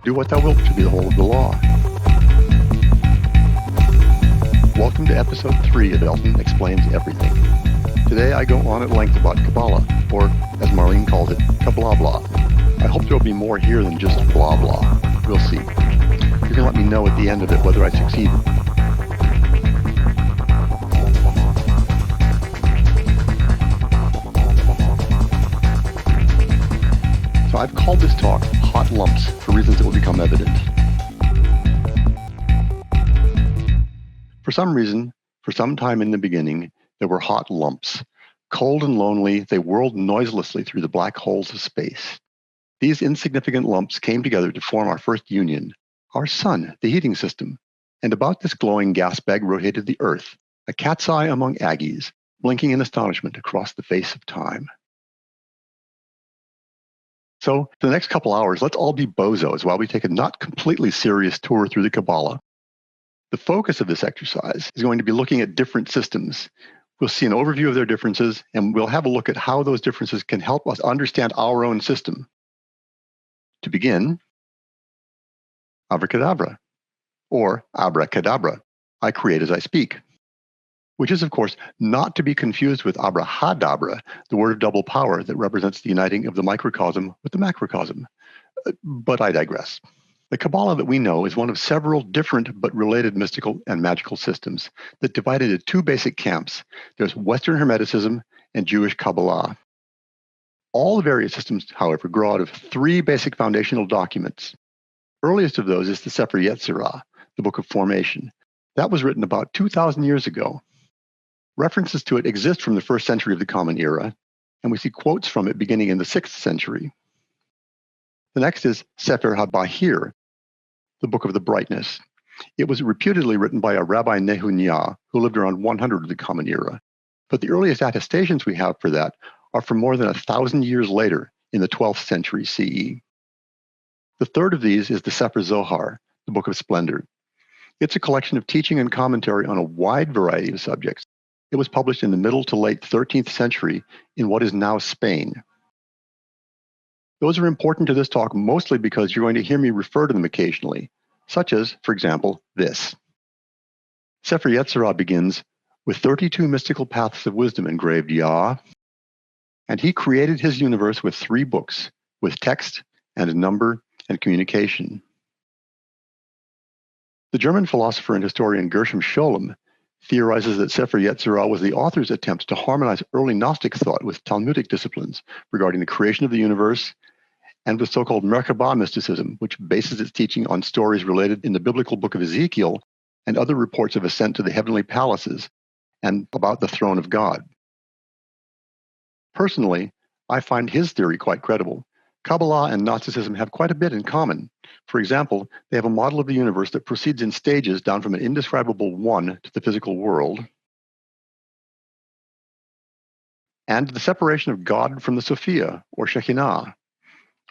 Do what thou wilt should be the whole of the law. Welcome to episode 3 of Elton Explains Everything. Today I go on at length about Kabbalah, or as Marlene calls it, kablah blah. I hope there will be more here than just blah blah. We'll see. You can let me know at the end of it whether I succeed. So I've called this talk Hot Lumps for reasons that will become evident. For some reason, for some time in the beginning, there were hot lumps. Cold and lonely, they whirled noiselessly through the black holes of space. These insignificant lumps came together to form our first union, our sun, the heating system. And about this glowing gas bag rotated the Earth, a cat's eye among Aggies, blinking in astonishment across the face of time. So, for the next couple hours, let's all be bozos while we take a not completely serious tour through the Kabbalah. The focus of this exercise is going to be looking at different systems. We'll see an overview of their differences, and we'll have a look at how those differences can help us understand our own system. To begin, abracadabra, or abracadabra, I create as I speak, which is, of course, not to be confused with abrahadabra, the word of double power that represents the uniting of the microcosm with the macrocosm. But I digress. The Kabbalah that we know is one of several different but related mystical and magical systems that divide into two basic camps. There's Western Hermeticism and Jewish Kabbalah. All the various systems, however, grow out of three basic foundational documents. Earliest of those is the sephirah, the Book of Formation. That was written about 2,000 years ago. References to it exist from the 1st century of the Common Era, and we see quotes from it beginning in the 6th century. The next is sephirah, the Book of the Brightness. It was reputedly written by a Rabbi Nehunyah who lived around 100 of the Common Era, but the earliest attestations we have for that are from more than 1,000 years later in the 12th century CE. The third of these is the Sefer Zohar, the Book of Splendor. It's a collection of teaching and commentary on a wide variety of subjects. It was published in the middle to late 13th century in what is now Spain. Those are important to this talk mostly because you're going to hear me refer to them occasionally, such as, for example, this. Sefer Yetzirah begins with 32 mystical paths of wisdom engraved, Yah, and he created his universe with 3 books, with text and number and communication. The German philosopher and historian Gershom Scholem theorizes that Sefer Yetzirah was the author's attempt to harmonize early Gnostic thought with Talmudic disciplines regarding the creation of the universe and with so-called Merkabah mysticism, which bases its teaching on stories related in the biblical book of Ezekiel and other reports of ascent to the heavenly palaces and about the throne of God. Personally, I find his theory quite credible. Kabbalah and Gnosticism have quite a bit in common. For example, they have a model of the universe that proceeds in stages down from an indescribable one to the physical world, and the separation of God from the Sophia, or Shekinah,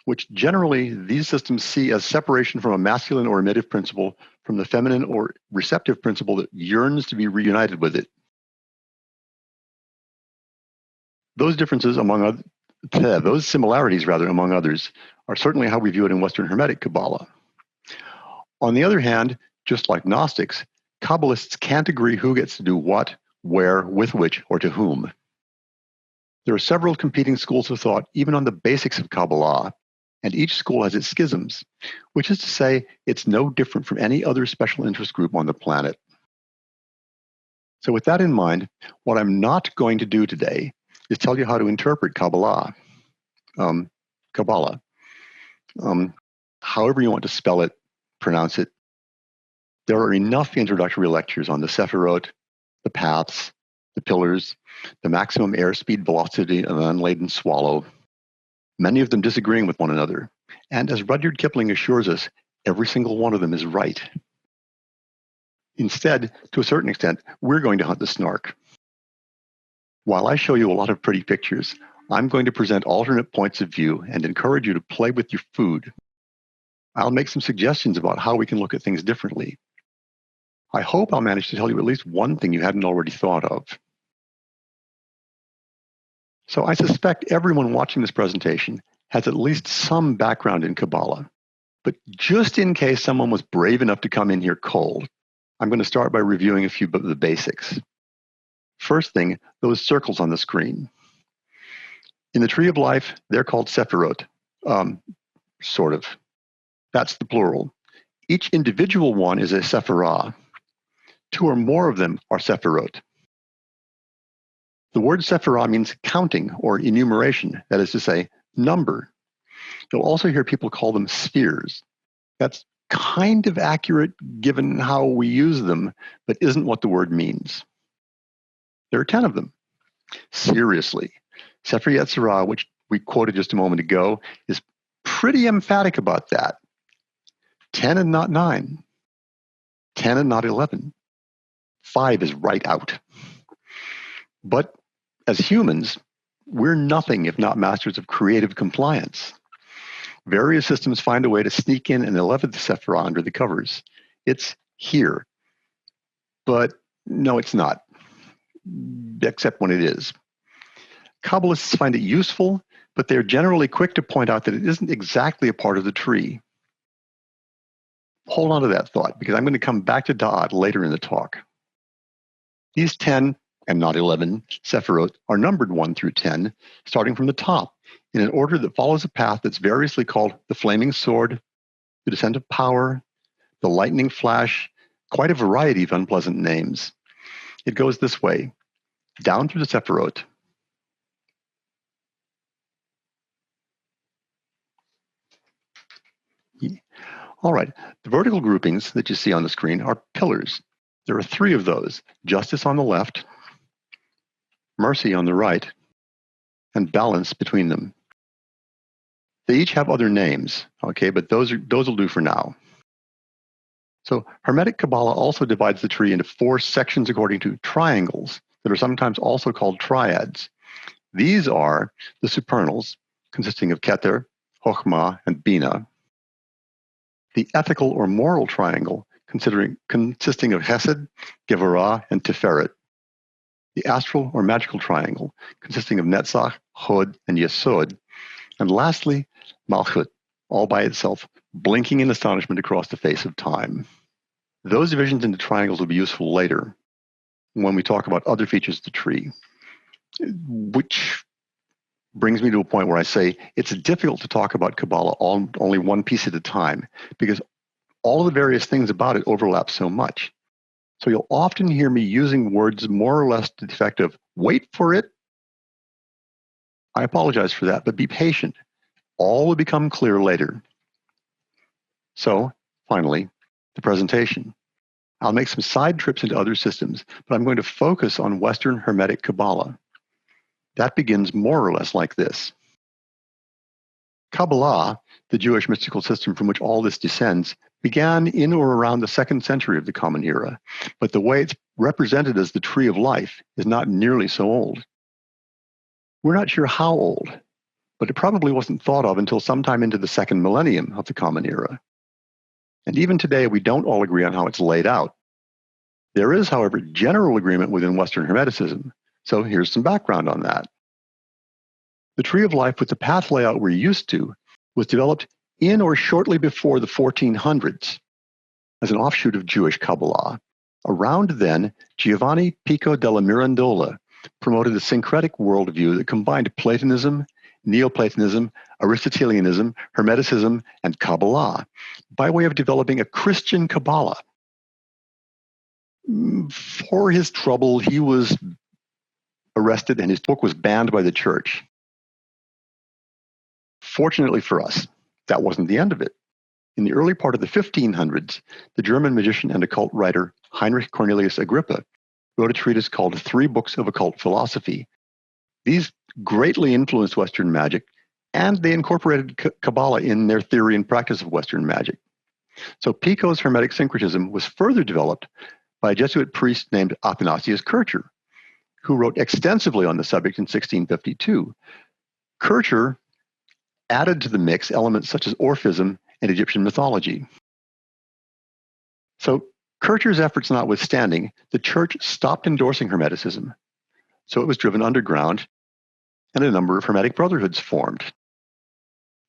which generally these systems see as separation from a masculine or emittive principle from the feminine or receptive principle that yearns to be reunited with it. Those similarities, among others, are certainly how we view it in Western Hermetic Qabalah. On the other hand, just like Gnostics, Kabbalists can't agree who gets to do what, where, with which, or to whom. There are several competing schools of thought even on the basics of Kabbalah, and each school has its schisms, which is to say it's no different from any other special interest group on the planet. So with that in mind, what I'm not going to do today is tell you how to interpret Kabbalah. However you want to spell it, pronounce it. There are enough introductory lectures on the sephirot, the paths, the pillars, the maximum airspeed velocity of an unladen swallow, many of them disagreeing with one another. And as Rudyard Kipling assures us, every single one of them is right. Instead, to a certain extent, we're going to hunt the snark. While I show you a lot of pretty pictures, I'm going to present alternate points of view and encourage you to play with your food. I'll make some suggestions about how we can look at things differently. I hope I'll manage to tell you at least one thing you hadn't already thought of. So I suspect everyone watching this presentation has at least some background in Kabbalah. But just in case someone was brave enough to come in here cold, I'm going to start by reviewing a few of the basics. First thing, those circles on the screen. In the tree of life, they're called sephirot, sort of. That's the plural. Each individual one is a sephirah. Two or more of them are sephirot. The word sephirah means counting or enumeration, that is to say, number. You'll also hear people call them spheres. That's kind of accurate given how we use them, but isn't what the word means. There are 10 of them. Seriously. Sefer Yetzirah, which we quoted just a moment ago, is pretty emphatic about that. 10 and not 9. 10 and not 11. 5 is right out. But as humans, we're nothing if not masters of creative compliance. Various systems find a way to sneak in an 11th sephirah under the covers. It's here. But no, it's not. Except when it is. Kabbalists find it useful, but they're generally quick to point out that it isn't exactly a part of the tree. Hold on to that thought, because I'm going to come back to Da'at later in the talk. These 10, and not 11, sephirot are numbered 1 through 10, starting from the top, in an order that follows a path that's variously called the flaming sword, the descent of power, the lightning flash, quite a variety of unpleasant names. It goes this way, down through the sephirot. All right, the vertical groupings that you see on the screen are pillars. There are 3 of those, justice on the left, mercy on the right, and balance between them. They each have other names, okay, but those will do for now. So Hermetic Qabalah also divides the tree into 4 sections according to triangles that are sometimes also called triads. These are the supernals, consisting of Keter, Chokhmah, and Bina. The ethical or moral triangle, consisting of Hesed, Gevorah, and Tiferet. The astral or magical triangle, consisting of Netzach, Hod, and Yesod. And lastly, Malchut, all by itself, blinking in astonishment across the face of time. Those divisions into triangles will be useful later when we talk about other features of the tree, which brings me to a point where I say it's difficult to talk about Kabbalah only one piece at a time because all of the various things about it overlap so much. So you'll often hear me using words more or less to the effect of, wait for it. I apologize for that, but be patient. All will become clear later. So, finally, the presentation. I'll make some side trips into other systems, but I'm going to focus on Western Hermetic Qabalah. That begins more or less like this. Kabbalah, the Jewish mystical system from which all this descends, began in or around the 2nd century of the Common Era, but the way it's represented as the tree of life is not nearly so old. We're not sure how old, but it probably wasn't thought of until sometime into the 2nd millennium of the Common Era. And even today, we don't all agree on how it's laid out. There is, however, general agreement within Western Hermeticism, so here's some background on that. The tree of life with the path layout we're used to was developed in or shortly before the 1400s as an offshoot of Jewish Kabbalah. Around then, Giovanni Pico della Mirandola promoted a syncretic worldview that combined Platonism, Neoplatonism, Aristotelianism, Hermeticism, and Kabbalah by way of developing a Christian Kabbalah. For his trouble, he was arrested and his book was banned by the church. Fortunately for us, that wasn't the end of it. In the early part of the 1500s, the German magician and occult writer Heinrich Cornelius Agrippa wrote a treatise called 3 Books of Occult Philosophy. These greatly influenced Western magic, and they incorporated Kabbalah in their theory and practice of Western magic. So Pico's Hermetic syncretism was further developed by a Jesuit priest named Athanasius Kircher, who wrote extensively on the subject in 1652. Kircher added to the mix elements such as Orphism and Egyptian mythology. So Kircher's efforts notwithstanding, the church stopped endorsing Hermeticism. So it was driven underground, and a number of Hermetic brotherhoods formed.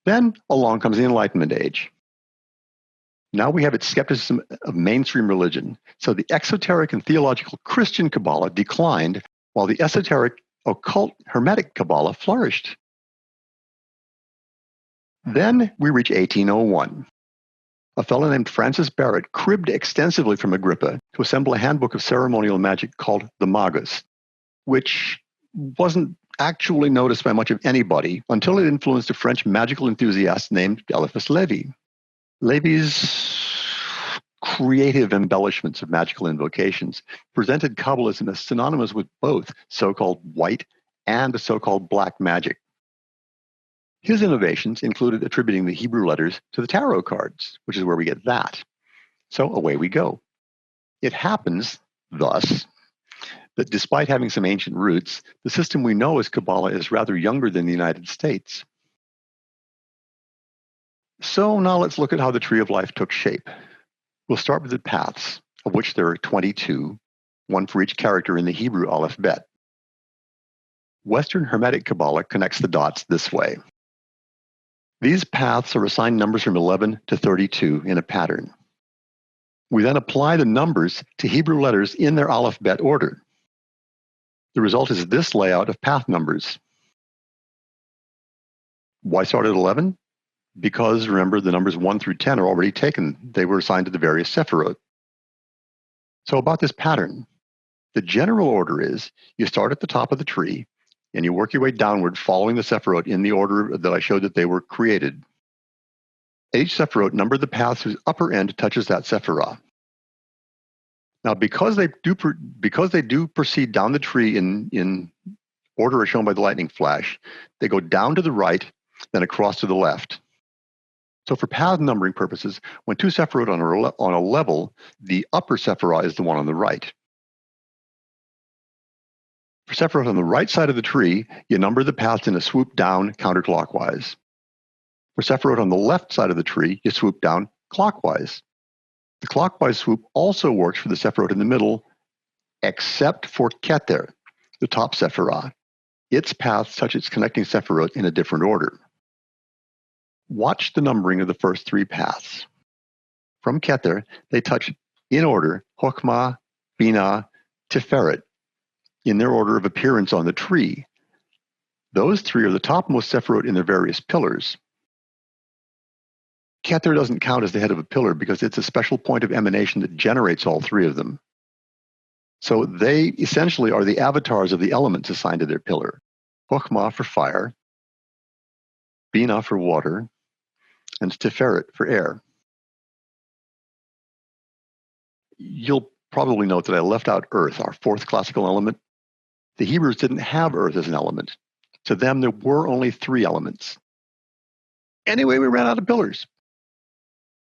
Then along comes the Enlightenment age. Now we have its skepticism of mainstream religion. So the exoteric and theological Christian Kabbalah declined, while the esoteric occult Hermetic Qabalah flourished. Then we reach 1801. A fellow named Francis Barrett cribbed extensively from Agrippa to assemble a handbook of ceremonial magic called the Magus, which wasn't actually noticed by much of anybody until it influenced a French magical enthusiast named Eliphas Lévy. Lévy's creative embellishments of magical invocations presented Kabbalism as synonymous with both so-called white and so-called black magic. His innovations included attributing the Hebrew letters to the tarot cards, which is where we get that. So away we go. It happens, thus, that despite having some ancient roots, the system we know as Kabbalah is rather younger than the United States. So now let's look at how the tree of life took shape. We'll start with the paths, of which there are 22, one for each character in the Hebrew alphabet. Western Hermetic Qabalah connects the dots this way. These paths are assigned numbers from 11 to 32 in a pattern. We then apply the numbers to Hebrew letters in their alphabet order. The result is this layout of path numbers. Why start at 11? Because, remember, the numbers 1 through 10 are already taken. They were assigned to the various sephirah. So about this pattern, the general order is you start at the top of the tree and you work your way downward following the sephirah in the order that I showed that they were created. At each sephirah, number the paths whose upper end touches that sephirah. Now, because they do proceed down the tree in order as shown by the lightning flash, they go down to the right, then across to the left. So for path numbering purposes, when two sephirot on a level, the upper sephirah is the one on the right. For sephirot on the right side of the tree, you number the paths in a swoop down counterclockwise. For sephirot on the left side of the tree, you swoop down clockwise. The clockwise swoop also works for the sephirot in the middle, except for Keter, the top sephirah. Its paths touch its connecting sephirot in a different order. Watch the numbering of the first three paths. From Keter, they touch in order Chokhmah, Binah, Tiferet, in their order of appearance on the tree. Those three are the topmost sephirot in their various pillars. Keter doesn't count as the head of a pillar because it's a special point of emanation that generates all three of them. So they essentially are the avatars of the elements assigned to their pillar. Chokhmah for fire, Binah for water, and Tiferet for air. You'll probably note that I left out earth, our fourth classical element. The Hebrews didn't have earth as an element. To them, there were only three elements. Anyway, we ran out of pillars.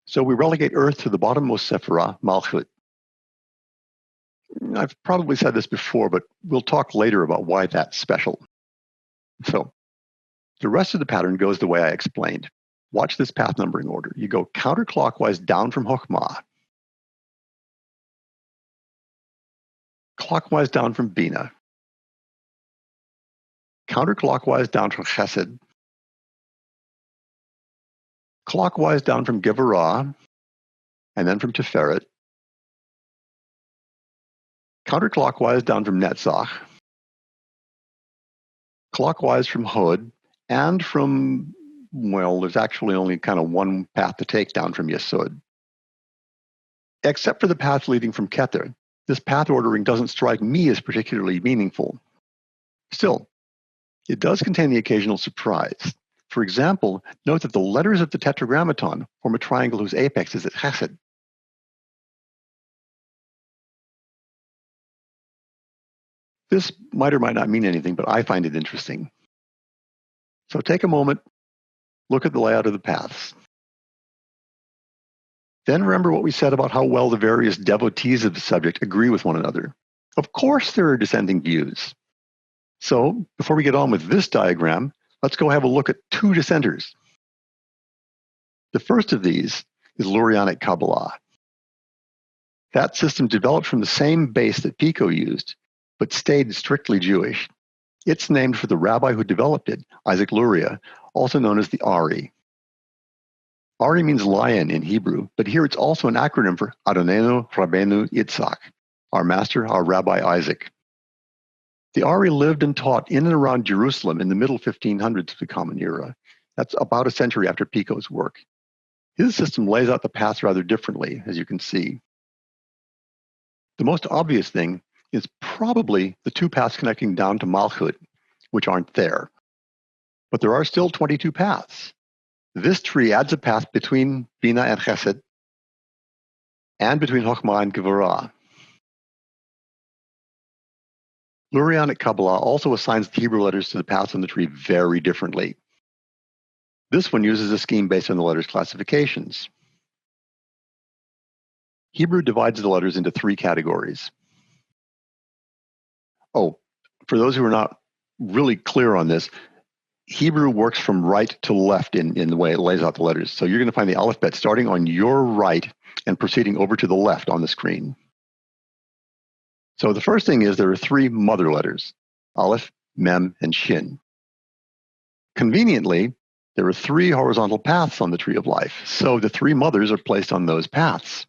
So we relegate earth to the bottommost sephirah, Malchut. I've probably said this before, but we'll talk later about why that's special. So the rest of the pattern goes the way I explained. Watch this path numbering order. You go counterclockwise down from Chokhmah, clockwise down from Binah, counterclockwise down from Chesed, clockwise down from Gevarah, and then from Tiferet, counterclockwise down from Netzach, clockwise from Hod, and from, well, there's actually only kind of one path to take down from Yesod. Except for the path leading from Keter, this path ordering doesn't strike me as particularly meaningful. Still, it does contain the occasional surprise. For example, note that the letters of the tetragrammaton form a triangle whose apex is at Chesed. This might or might not mean anything, but I find it interesting. So take a moment, look at the layout of the paths. Then remember what we said about how well the various devotees of the subject agree with one another. Of course there are dissenting views. So before we get on with this diagram, let's go have a look at two dissenters. The first of these is Lurianic Qabalah. That system developed from the same base that Pico used, but stayed strictly Jewish. It's named for the rabbi who developed it, Isaac Luria, also known as the Ari. Ari means lion in Hebrew, but here it's also an acronym for Adonenu Rabbeinu Yitzhak, our master, our Rabbi Isaac. The Ari lived and taught in and around Jerusalem in the middle 1500s of the Common Era. That's about a century after Pico's work. His system lays out the paths rather differently, as you can see. The most obvious thing is probably the two paths connecting down to Malchut, which aren't there. But there are still 22 paths. This tree adds a path between Bina and Chesed and between Chokhmah and Gevurah. Lurianic Qabalah also assigns the Hebrew letters to the paths on the tree very differently. This one uses a scheme based on the letters' classifications. Hebrew divides the letters into three categories. Oh, for those who are not really clear on this, Hebrew works from right to left in the way it lays out the letters. So you're going to find the alphabet starting on your right and proceeding over to the left on the screen. So the first thing is there are three mother letters, Aleph, Mem, and Shin. Conveniently, there are three horizontal paths on the tree of life, so the three mothers are placed on those paths.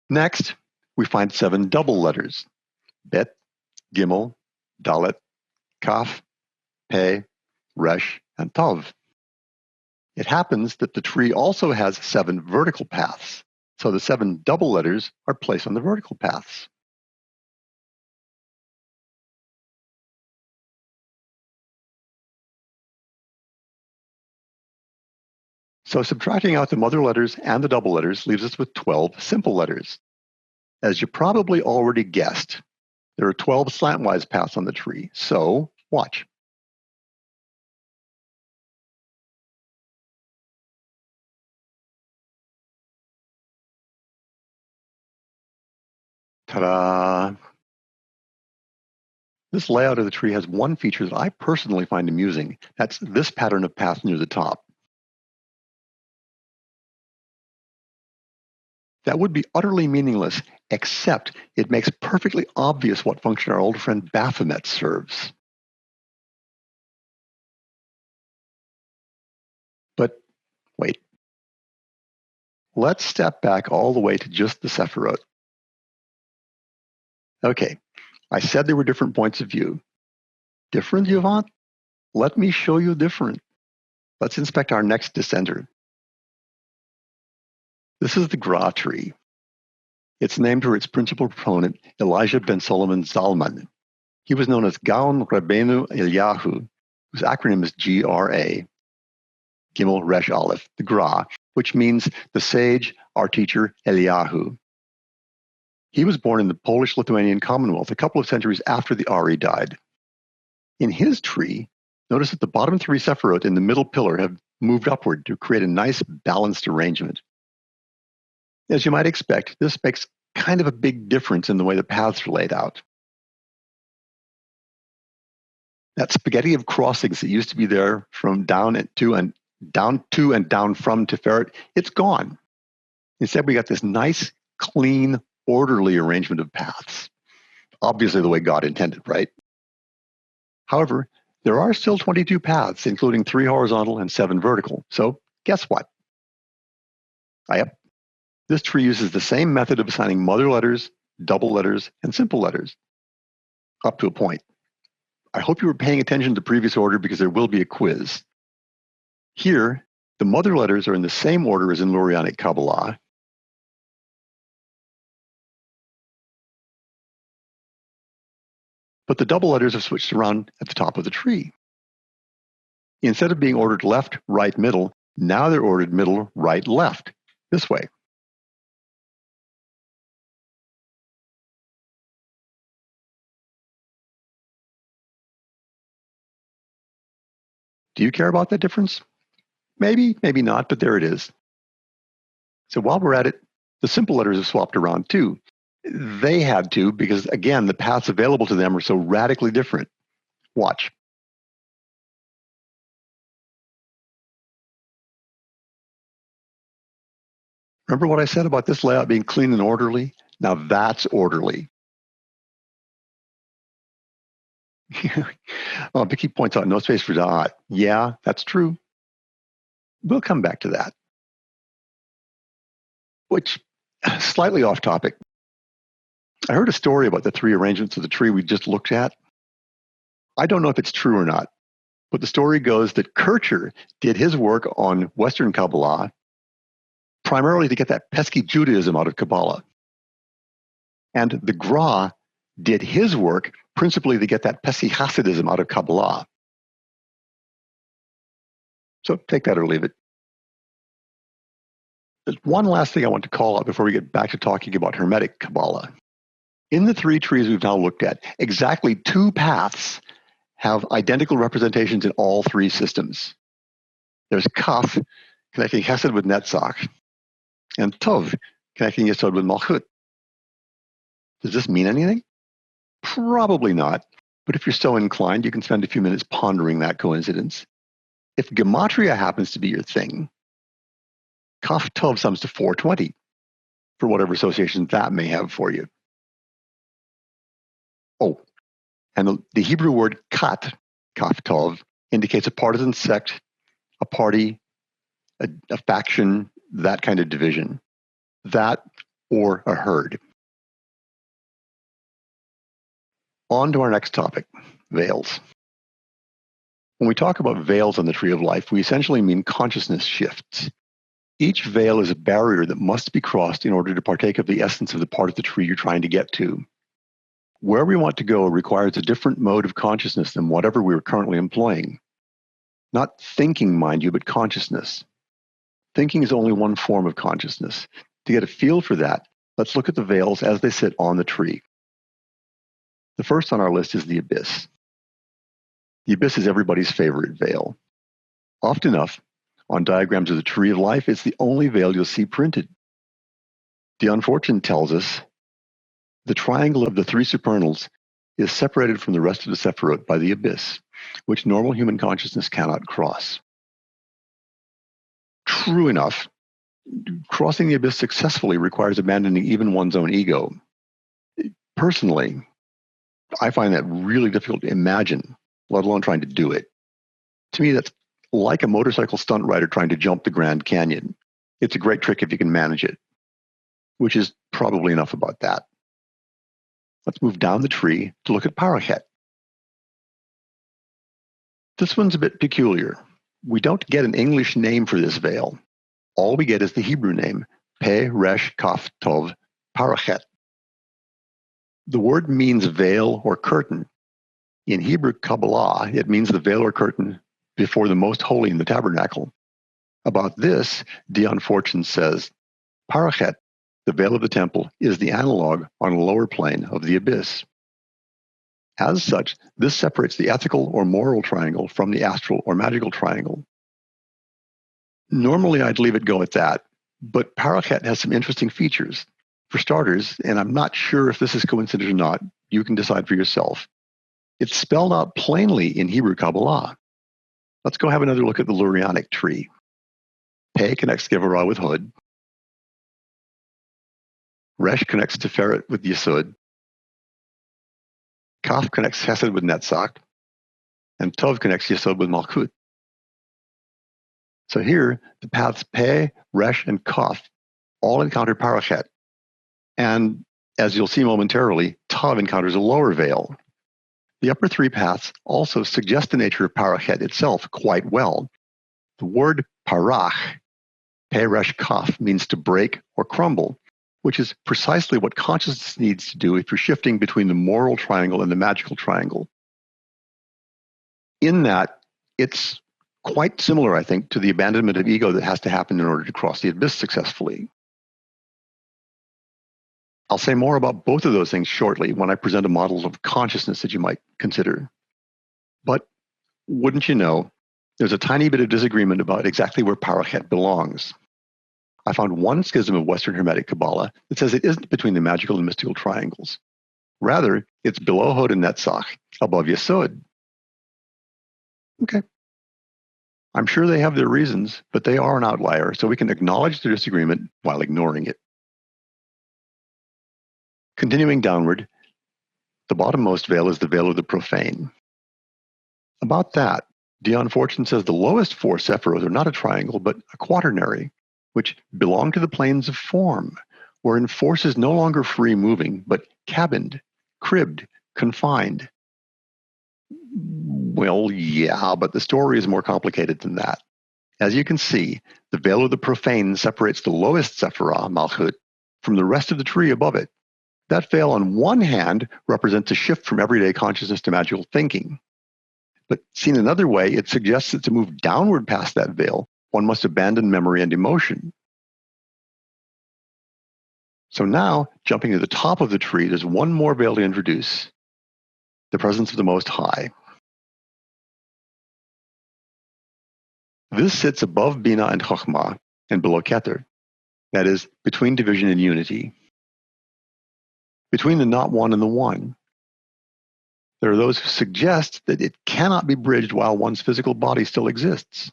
Next, we find 7 double letters, Bet, Gimel, Dalet, Kaf, Pe, Resh, and Tav. It happens that the tree also has 7 vertical paths, so the 7 double letters are placed on the vertical paths. So subtracting out the mother letters and the double letters leaves us with 12 simple letters. As you probably already guessed, there are 12 slantwise paths on the tree, so watch. Ta-da! This layout of the tree has one feature that I personally find amusing. That's this pattern of path near the top. That would be utterly meaningless, except it makes perfectly obvious what function our old friend Baphomet serves. But wait. Let's step back all the way to just the sephirah. Okay, I said there were different points of view. Different, Yvonne? Let me show you different. Let's inspect our next descender. This is the Gra tree. It's named for its principal proponent, Elijah ben Solomon Zalman. He was known as Gaon Rabbeinu Eliyahu, whose acronym is GRA, Gimel Resh Aleph, the Gra, which means the sage, our teacher, Eliyahu. He was born in the Polish-Lithuanian Commonwealth a couple of centuries after the Ari died. In his tree, notice that the bottom 3 sephirot in the middle pillar have moved upward to create a nice balanced arrangement. As you might expect, this makes kind of a big difference in the way the paths are laid out. That spaghetti of crossings that used to be there from down to and down from Tiferet, it's gone. Instead, we got this nice, clean, orderly arrangement of paths. Obviously the way God intended, right? However, there are still 22 paths, including 3 horizontal and 7 vertical. So guess what? Yep. This tree uses the same method of assigning mother letters, double letters, and simple letters. Up to a point. I hope you were paying attention to the previous order because there will be a quiz. Here, the mother letters are in the same order as in Lurianic Qabalah. But the double letters have switched around at the top of the tree. Instead of being ordered left, right, middle, now they're ordered middle, right, left, this way. Do you care about that difference? Maybe, maybe not, but there it is. So while we're at it, the simple letters have swapped around too. They had to because, again, the paths available to them are so radically different. Watch. Remember what I said about this layout being clean and orderly? Now that's orderly. Vicky points out no space for dot. Yeah, that's true. We'll come back to that. Which, slightly off topic, I heard a story about the three arrangements of the tree we just looked at. I don't know if it's true or not, but the story goes that Kircher did his work on Western Qabalah primarily to get that pesky Judaism out of Kabbalah. And the Gra did his work principally to get that pesky Hasidism out of Kabbalah. So take that or leave it. There's one last thing I want to call out before we get back to talking about Hermetic Qabalah. In the three trees we've now looked at, exactly two paths have identical representations in all three systems. There's Kaf, connecting Hesed with Netzach, and Tov, connecting Yesod with Malchut. Does this mean anything? Probably not, but if you're so inclined, you can spend a few minutes pondering that coincidence. If gematria happens to be your thing, Kaf Tov sums to 420, for whatever association that may have for you. Oh, and the Hebrew word kat, Kaf Tov, indicates a partisan sect, a party, a faction, that kind of division. That or a herd. On to our next topic, veils. When we talk about veils on the Tree of Life, we essentially mean consciousness shifts. Each veil is a barrier that must be crossed in order to partake of the essence of the part of the tree you're trying to get to. Where we want to go requires a different mode of consciousness than whatever we're currently employing. Not thinking, mind you, but consciousness. Thinking is only one form of consciousness. To get a feel for that, let's look at the veils as they sit on the tree. The first on our list is the abyss. The abyss is everybody's favorite veil. Often enough, on diagrams of the Tree of Life, it's the only veil you'll see printed. The unfortunate tells us the triangle of the three supernals is separated from the rest of the sephirah by the abyss, which normal human consciousness cannot cross. True enough, crossing the abyss successfully requires abandoning even one's own ego. Personally, I find that really difficult to imagine, let alone trying to do it. To me, that's like a motorcycle stunt rider trying to jump the Grand Canyon. It's a great trick if you can manage it, which is probably enough about that. Let's move down the tree to look at Parachet. This one's a bit peculiar. We don't get an English name for this veil. All we get is the Hebrew name, Pe Resh Kaf Tov Parachet. The word means veil or curtain. In Hebrew Kabbalah, it means the veil or curtain before the most holy in the tabernacle. About this, Dion Fortune says, Parachet, the veil of the temple, is the analog on a lower plane of the abyss. As such, this separates the ethical or moral triangle from the astral or magical triangle. Normally, I'd leave it go at that, but Parachet has some interesting features. For starters, and I'm not sure if this is coincident or not, you can decide for yourself. It's spelled out plainly in Hebrew Kabbalah. Let's go have another look at the Lurianic tree. Pe connects sephirah with Hod. Resh connects Tiferet with Yesod. Kaf connects Hesed with Netzach. And Tov connects Yesod with Malchut. So here, the paths Pe, Resh, and Kaf all encounter Parachet. And as you'll see momentarily, Tav encounters a lower veil. The upper three paths also suggest the nature of Parachet itself quite well. The word parach, Peresh Kaf, means to break or crumble, which is precisely what consciousness needs to do if you're shifting between the moral triangle and the magical triangle. In that, it's quite similar, I think, to the abandonment of ego that has to happen in order to cross the abyss successfully. I'll say more about both of those things shortly when I present a model of consciousness that you might consider. But wouldn't you know, there's a tiny bit of disagreement about exactly where Parachet belongs. I found one schism of Western Hermetic Qabalah that says it isn't between the magical and mystical triangles. Rather, it's below Hod and Netzach, above Yesod. Okay. I'm sure they have their reasons, but they are an outlier, so we can acknowledge their disagreement while ignoring it. Continuing downward, the bottommost veil is the veil of the profane. About that, Dion Fortune says the lowest four sephirot are not a triangle, but a quaternary, which belong to the planes of form, wherein force is no longer free moving, but cabined, cribbed, confined. Well, yeah, but the story is more complicated than that. As you can see, the veil of the profane separates the lowest sephirah, Malchut, from the rest of the tree above it. That veil, on one hand, represents a shift from everyday consciousness to magical thinking. But seen another way, it suggests that to move downward past that veil, one must abandon memory and emotion. So now, jumping to the top of the tree, there's one more veil to introduce, the presence of the Most High. This sits above Bina and Chokhmah and below Keter, that is, between division and unity, between the not one and the one. There are those who suggest that it cannot be bridged while one's physical body still exists.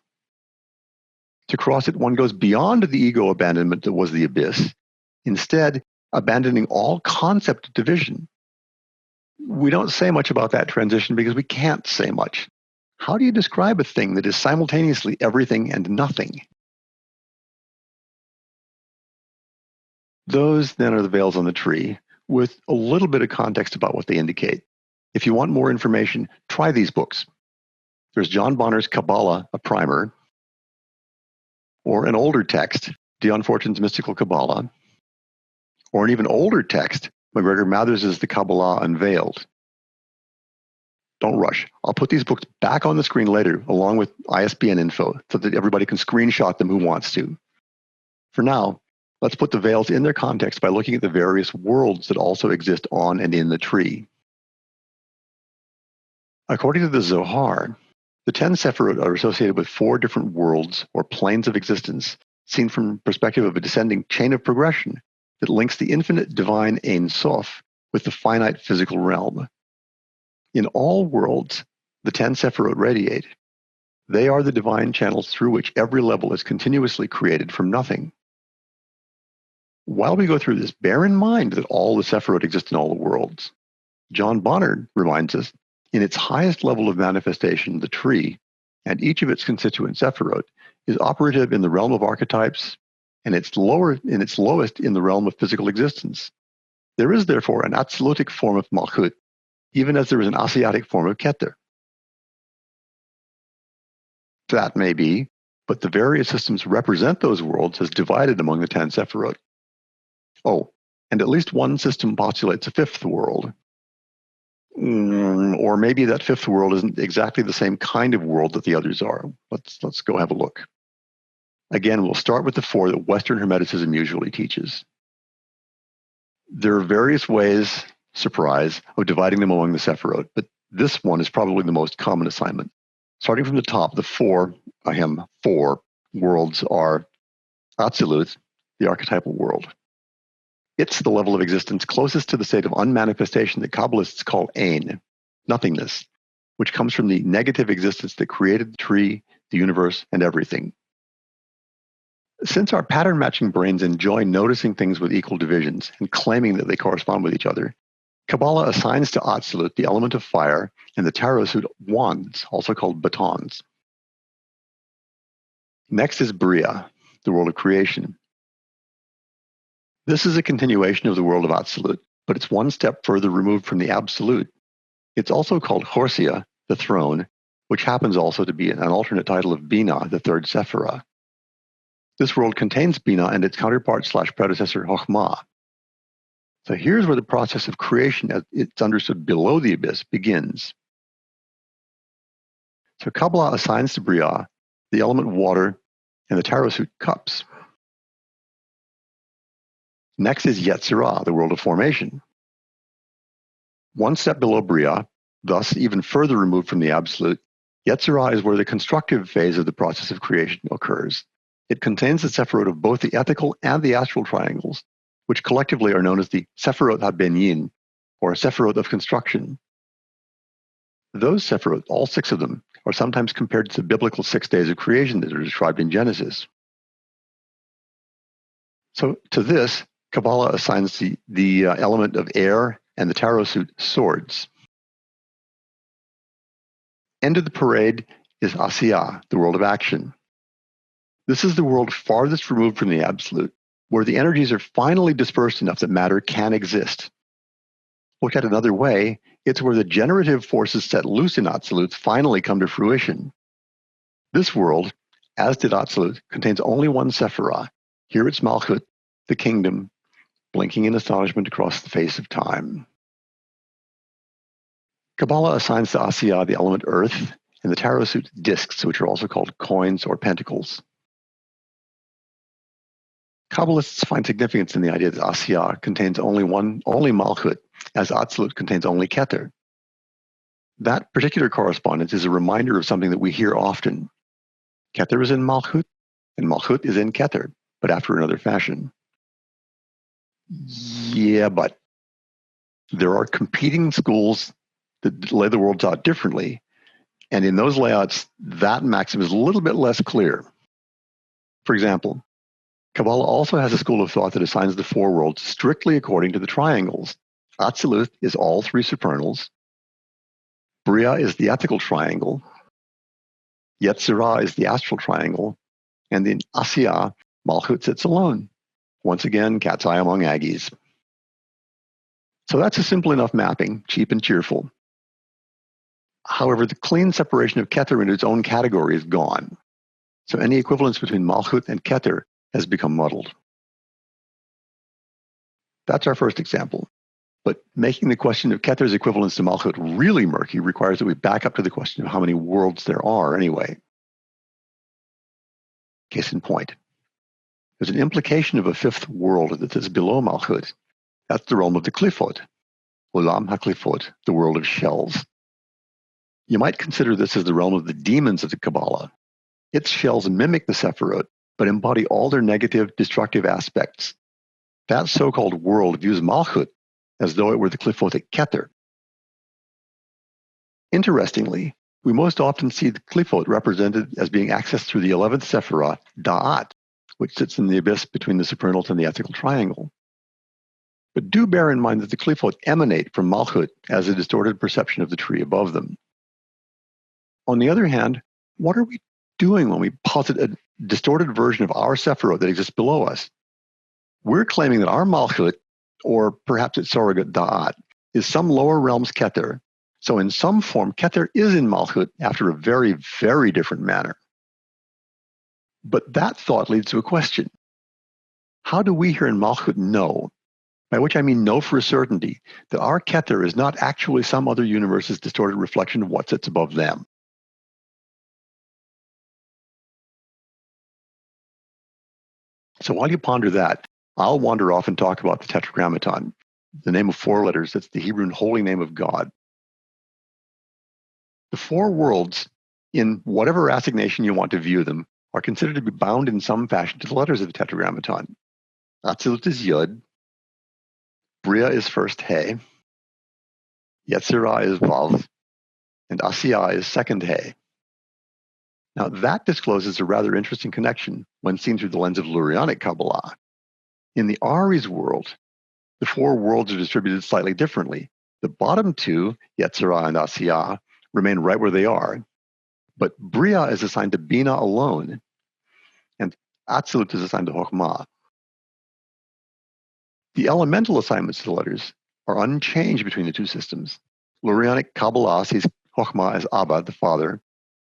To cross it, one goes beyond the ego abandonment that was the abyss, instead abandoning all concept of division. We don't say much about that transition because we can't say much. How do you describe a thing that is simultaneously everything and nothing? Those then are the veils on the tree, with a little bit of context about what they indicate. If you want more information, try these books. There's John Bonner's Qabalah, a primer, or an older text, Dion Fortune's Mystical Qabalah, or an even older text, McGregor Mathers's The Kabbalah Unveiled. Don't rush. I'll put these books back on the screen later, along with ISBN info, so that everybody can screenshot them who wants to. For now, let's put the veils in their context by looking at the various worlds that also exist on and in the tree. According to the Zohar, the 10 sephirot are associated with 4 different worlds or planes of existence, seen from the perspective of a descending chain of progression that links the infinite divine Ein Sof with the finite physical realm. In all worlds, the 10 sephirot radiate. They are the divine channels through which every level is continuously created from nothing. While we go through this, bear in mind that all the sephirot exist in all the worlds. John Bonner reminds us, in its highest level of manifestation, the tree, and each of its constituent sephirot, is operative in the realm of archetypes, and its lowest in the realm of physical existence. There is therefore an absolutic form of Malchut, even as there is an Asiatic form of Keter. That may be, but the various systems represent those worlds as divided among the 10 sephirot. Oh, and at least one system postulates a 5th world. Or maybe that 5th world isn't exactly the same kind of world that the others are. Let's go have a look. Again, we'll start with the 4 that Western Hermeticism usually teaches. There are various ways, surprise, of dividing them among the sephirot, but this one is probably the most common assignment. Starting from the top, the 4 worlds are Atzilut, the archetypal world. It's the level of existence closest to the state of unmanifestation that Kabbalists call Ein, nothingness, which comes from the negative existence that created the tree, the universe, and everything. Since our pattern-matching brains enjoy noticing things with equal divisions and claiming that they correspond with each other, Kabbalah assigns to Atzilut the element of fire and the tarot suit wands, also called batons. Next is Bria, the world of creation. This is a continuation of the world of Atzilut, but it's one step further removed from the absolute. It's also called Horsia, the throne, which happens also to be an alternate title of Bina, the 3rd sephirah. This world contains Bina and its counterpart/predecessor Chokhmah. So here's where the process of creation, as it's understood below the abyss, begins. So Kabbalah assigns to Bria the element water and the tarot suit cups. Next is Yetzirah, the world of formation. One step below Bria, thus even further removed from the absolute, Yetzirah is where the constructive phase of the process of creation occurs. It contains the sephirot of both the ethical and the astral triangles, which collectively are known as the sephirot ha-benyin, or sephirot of construction. Those sephirot, all 6 of them, are sometimes compared to the biblical 6 days of creation that are described in Genesis. So to this, Kabbalah assigns the element of air and the tarot suit swords. End of the parade is Asiya, the world of action. This is the world farthest removed from the absolute, where the energies are finally dispersed enough that matter can exist. Looked at another way, it's where the generative forces set loose in absolutes finally come to fruition. This world, as did absolute, contains only one sephirah. Here it's Malchut, the kingdom, blinking in astonishment across the face of time. Kabbalah assigns to Asiya the element earth, and the tarot suits discs, which are also called coins or pentacles. Kabbalists find significance in the idea that Asiya contains only Malchut, as Atzilut contains only Keter. That particular correspondence is a reminder of something that we hear often. Keter is in Malchut, and Malchut is in Keter, but after another fashion. Yeah, but there are competing schools that lay the worlds out differently, and in those layouts, that maxim is a little bit less clear. For example, Kabbalah also has a school of thought that assigns the four worlds strictly according to the triangles. Atzilut is all three supernals. Bria is the ethical triangle. Yetzirah is the astral triangle. And in Asiya, Malchut sits alone. Once again, cat's eye among Aggies. So that's a simple enough mapping, cheap and cheerful. However, the clean separation of Keter into its own category is gone. So any equivalence between Malchut and Keter has become muddled. That's our first example. But making the question of Keter's equivalence to Malchut really murky requires that we back up to the question of how many worlds there are anyway. Case in point. There's an implication of a fifth world that is below Malchut. That's the realm of the Klifot, Olam HaKlifot, the world of shells. You might consider this as the realm of the demons of the Kabbalah. Its shells mimic the sephirot, but embody all their negative, destructive aspects. That so-called world views Malchut as though it were the Clifotic Keter. Interestingly, we most often see the Clifot represented as being accessed through the 11th sephirah, Da'at, which sits in the abyss between the supernals and the ethical triangle. But do bear in mind that the Clifot emanate from Malchut as a distorted perception of the tree above them. On the other hand, what are we doing when we posit a distorted version of our sephirot that exists below us? We're claiming that our Malchut, or perhaps its surrogate Da'at, is some lower realm's Keter. So in some form, Keter is in Malchut after a very, very different manner. But that thought leads to a question. How do we here in Malchut know, by which I mean know for a certainty, that our Keter is not actually some other universe's distorted reflection of what sits above them? So while you ponder that, I'll wander off and talk about the Tetragrammaton, the name of four letters that's the Hebrew holy name of God. The four worlds, in whatever assignation you want to view them, are considered to be bound in some fashion to the letters of the Tetragrammaton. Atzilut is Yud, Bria is first He, Yetzirah is Vav, and Asiya is second He. Now that discloses a rather interesting connection when seen through the lens of Lurianic Qabalah. In the Aries world, the four worlds are distributed slightly differently. The bottom two, Yetzirah and Asiya, remain right where they are, but Bria is assigned to Bina alone, and Atzilut is assigned to Chokhmah. The elemental assignments to the letters are unchanged between the two systems. Lurianic Qabalah sees Chokhmah as Abba, the father,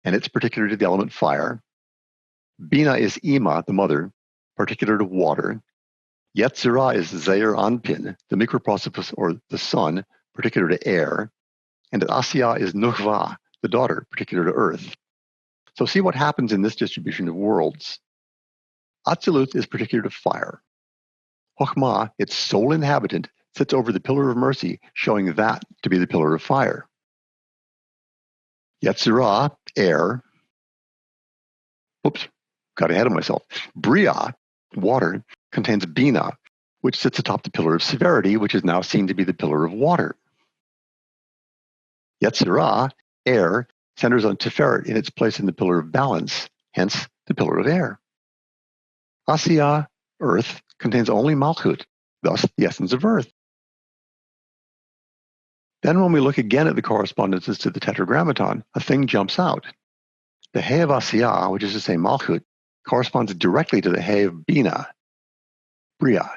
and it's particular to the element fire. Bina is Ima, the mother, particular to water. Yetzirah is Zeir Anpin, the microprocopus or the sun, particular to air. And Asiya is Nukhva, the daughter, particular to earth. So see what happens in this distribution of worlds. Atzilut is particular to fire. Chokhmah, its sole inhabitant, sits over the pillar of mercy, showing that to be the pillar of fire. Yetzirah, air. Oops, got ahead of myself. Bria, water, contains Bina, which sits atop the pillar of severity, which is now seen to be the pillar of water. Yetzirah, air, centers on Tiferet in its place in the pillar of balance, hence the pillar of air. Asiya, earth, contains only Malchut, thus the essence of earth. Then when we look again at the correspondences to the Tetragrammaton, a thing jumps out. The He of Asiya, which is to say Malchut, corresponds directly to the He of Bina, Bria.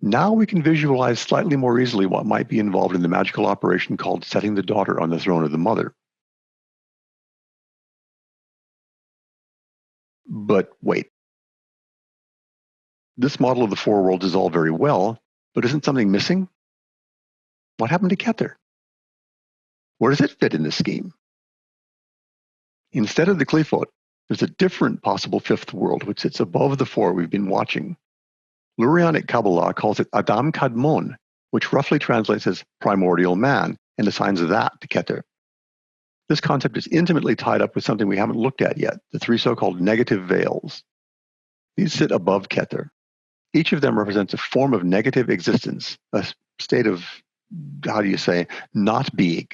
Now we can visualize slightly more easily what might be involved in the magical operation called setting the daughter on the throne of the mother. But wait. This model of the four worlds is all very well, but isn't something missing? What happened to Keter? Where does it fit in this scheme? Instead of the Qliphoth, there's a different possible fifth world which sits above the four we've been watching. Lurianic Qabalah calls it Adam Kadmon, which roughly translates as primordial man, and assigns that to Keter. This concept is intimately tied up with something we haven't looked at yet, the three so-called negative veils. These sit above Keter. Each of them represents a form of negative existence, a state of, not being,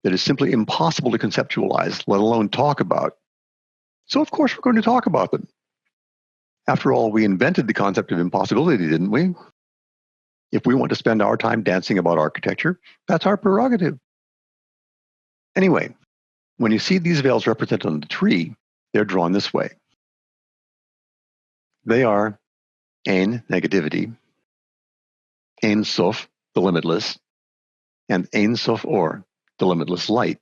that is simply impossible to conceptualize, let alone talk about. So of course we're going to talk about them. After all, we invented the concept of impossibility, didn't we? If we want to spend our time dancing about architecture, that's our prerogative. Anyway, when you see these veils represented on the tree, they're drawn this way. They are Ein, negativity, Ein Sof, the limitless, and Ein Sof Or, the limitless light.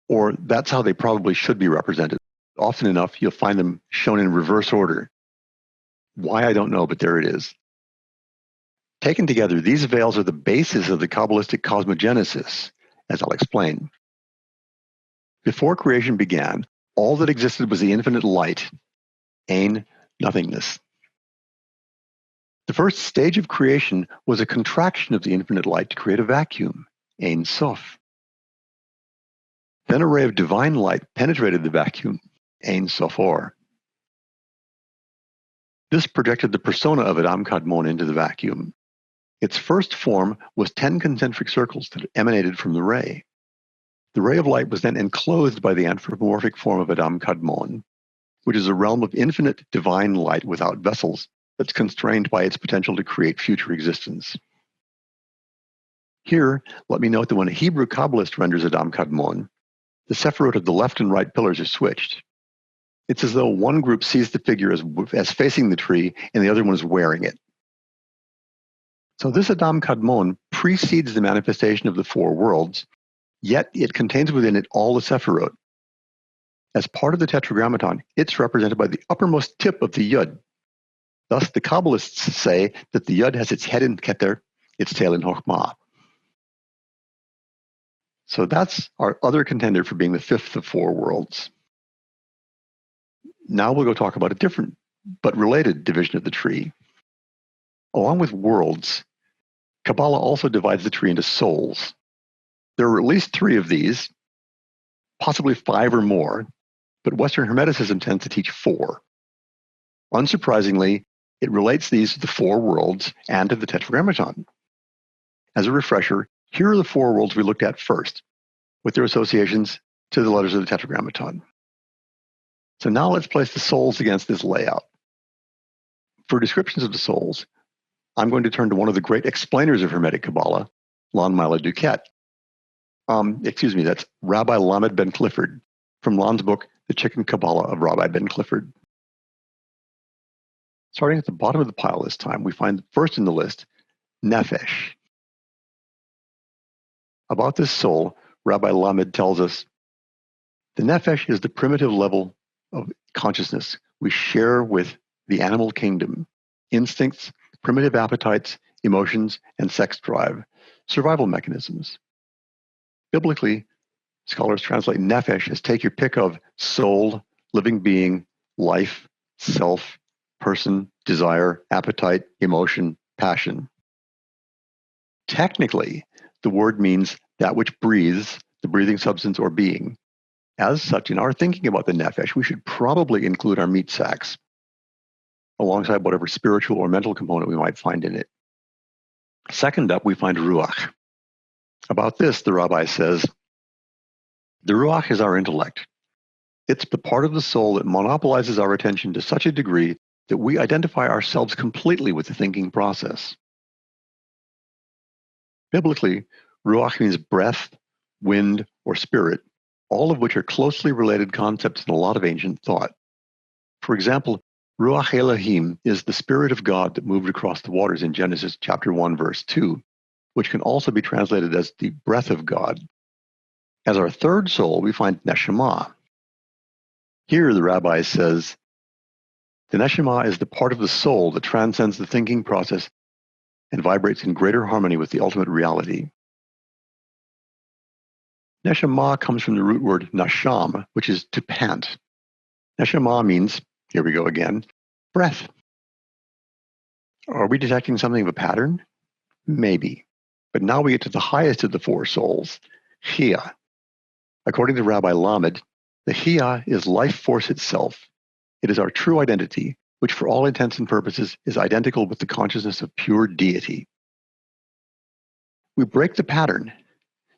Or that's how they probably should be represented. Often enough, you'll find them shown in reverse order. Why, I don't know, but there it is. Taken together, these veils are the basis of the Kabbalistic cosmogenesis, as I'll explain. Before creation began, all that existed was the infinite light, Ein, nothingness. The first stage of creation was a contraction of the infinite light to create a vacuum, Ein Sof. Then a ray of divine light penetrated the vacuum, Ein Sof Or. This projected the persona of Adam Kadmon into the vacuum. Its first form was 10 concentric circles that emanated from the ray. The ray of light was then enclosed by the anthropomorphic form of Adam Kadmon, which is a realm of infinite divine light without vessels that's constrained by its potential to create future existence. Here, let me note that when a Hebrew Kabbalist renders Adam Kadmon, the sephirah of the left and right pillars are switched. It's as though one group sees the figure as facing the tree and the other one is wearing it. So this Adam Kadmon precedes the manifestation of the four worlds, yet it contains within it all the sephirot. As part of the Tetragrammaton, it's represented by the uppermost tip of the Yud. Thus, the Kabbalists say that the Yud has its head in Keter, its tail in Chokhmah. So that's our other contender for being the fifth of four worlds. Now we'll go talk about a different but related division of the tree. Along with worlds, Kabbalah also divides the tree into souls. There are at least 3 of these, possibly 5 or more, but Western Hermeticism tends to teach 4. Unsurprisingly, it relates these to the 4 worlds and to the Tetragrammaton. As a refresher, here are the 4 worlds we looked at first, with their associations to the letters of the Tetragrammaton. So now let's place the souls against this layout. For descriptions of the souls, I'm going to turn to one of the great explainers of Hermetic Qabalah, Lon Mila Duquette. That's Rabbi Lamed Ben Clifford, from Lon's book, The Chicken Kabbalah of Rabbi Ben Clifford. Starting at the bottom of the pile this time, we find first in the list, Nefesh. About this soul, Rabbi Lamed tells us, the Nefesh is the primitive level of consciousness we share with the animal kingdom, instincts, primitive appetites, emotions, and sex drive, survival mechanisms. Biblically, scholars translate Nefesh as take your pick of soul, living being, life, self, person, desire, appetite, emotion, passion. Technically, the word means that which breathes, the breathing substance or being. As such, in our thinking about the Nefesh, we should probably include our meat sacks, alongside whatever spiritual or mental component we might find in it. Second up, we find Ruach. About this, the rabbi says, the Ruach is our intellect. It's the part of the soul that monopolizes our attention to such a degree that we identify ourselves completely with the thinking process. Biblically, ruach means breath, wind, or spirit, all of which are closely related concepts in a lot of ancient thought. For example, ruach Elohim is the spirit of God that moved across the waters in Genesis chapter 1, verse 2, which can also be translated as the breath of God. As our third soul, we find neshama. Here, the rabbi says, the neshama is the part of the soul that transcends the thinking process and vibrates in greater harmony with the ultimate reality. Neshama comes from the root word nasham, which is to pant. Neshama means, here we go again, breath. Are we detecting something of a pattern? Maybe. But now we get to the highest of the four souls, Chia. According to Rabbi Lamed, the Chia is life force itself. It is our true identity, which for all intents and purposes is identical with the consciousness of pure deity. We break the pattern.